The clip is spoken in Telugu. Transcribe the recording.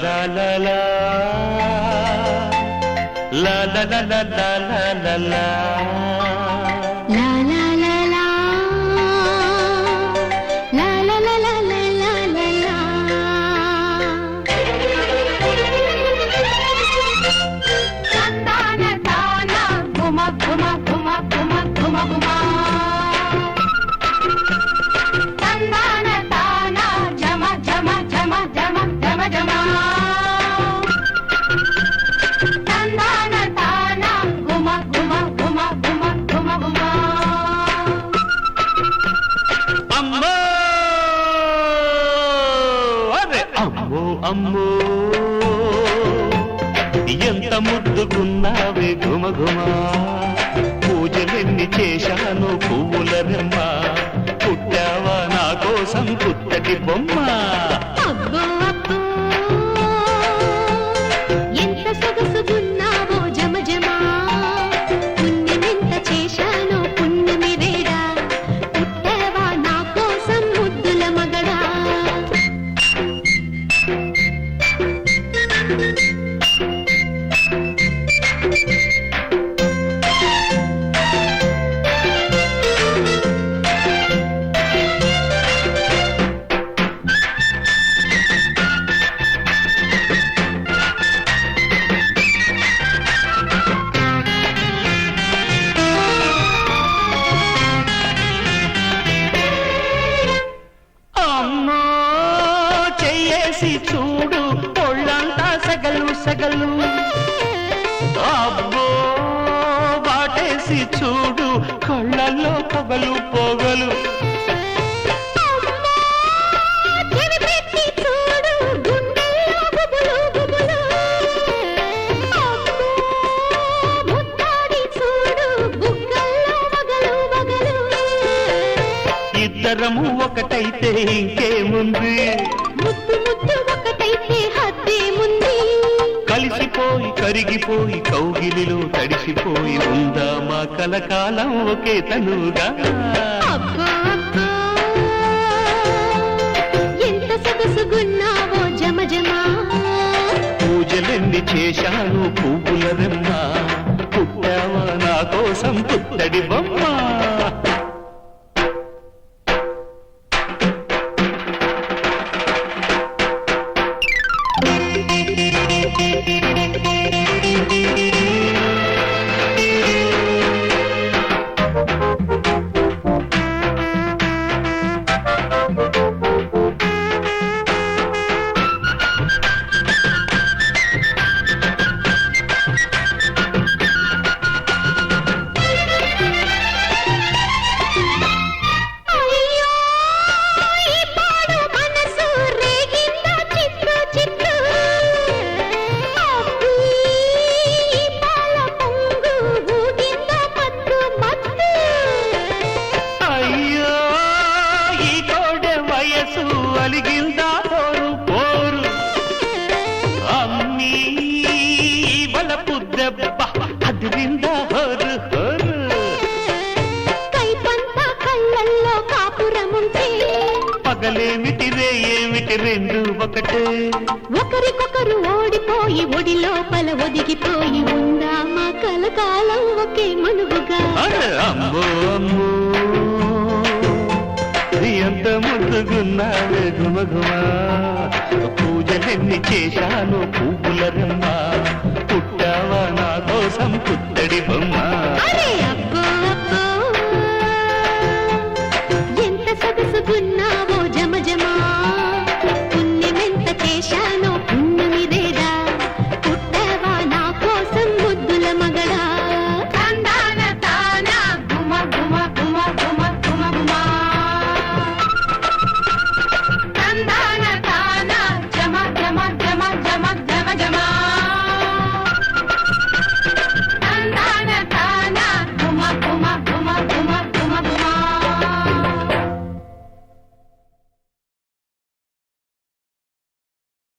la la la la la la la la la la La la la la la la la la la la la Tandana tana guma guma guma guma guma guma Tandana tana jama jama jama jama jama jama Tandana tana guma guma guma guma guma guma అమ్మో అరే అమ్మో అమ్మో ఎంత ముద్దుకున్నావే గుమ గుమ పూజలెన్ని చేశాను పువ్వుల రెమ్మ పుట్టావా నా కోసం పుత్తటి బొమ్మ అబ్బో అబ్బో ఎంత సొగసుగున్నావో జమ జమ పుణ్యమెంత చేశానో పుణ్యమి వేడా పుట్టావా నా కోసం ముద్దుల మగడా అమ్మో చెయ్యేసి చూడు ఒళ్ళంతా సగలు సగలు అబ్బో వాటేసి చూడు కళ్ళల్లో పొగలు పొగలు చెవి పెట్టి చూడు గుండెల్లో గుబులు గుబులు అబ్బో ముద్దాడి చూడు బుగ్గల్లో వగలు వగలు ఇద్దరము ఒకటైతే ఇంకేముంది ముద్దు ముద్దు ఒకటైతే హద్దేముంది కలిసిపోయి కరిగిపోయి కౌగిలిలో తడిసిపోయి ఉందా మా కలకాలం ఒకే తనుగా అబ్బో అబ్బో ఎంత సొగసుగున్నావో జమ జమ పూజలెన్ని చేశాను పువ్వుల రెమ్మ పుట్టావా నా కోసం పుత్తడి బొమ్మ అయ్యో ఈ పాడు మనసు రేగిందా చిత్తు చిత్తు అబ్బీ ఈ పాల పొంగు ఊగిందా మత్తు మత్తు అయ్యో ఈ కోడె వయసు అలిగిందా పోరు పోరు అమ్మీ వలపు దెబ్బ అదిరిందా హోరు హోరు కైపంతా కళ్ళల్లో కాపురముంటే పగలేమిటి రే ఏమిటి రెండు ఒకటే ఒకరికొకరు ఓడిపోయి ఒడి లోపల ఒదిగిపోయి ఉందా మా కలకాలం ఒకే మనువుగా అరే అమ్మో అమ్మో ఎంత ముద్దుగున్నావే గుమగుమ పూజలెన్ని చేశాను పువ్వుల రెమ్మ పుట్టావా నా కోసం పుత్తడి బొమ్మ అరే అబ్బో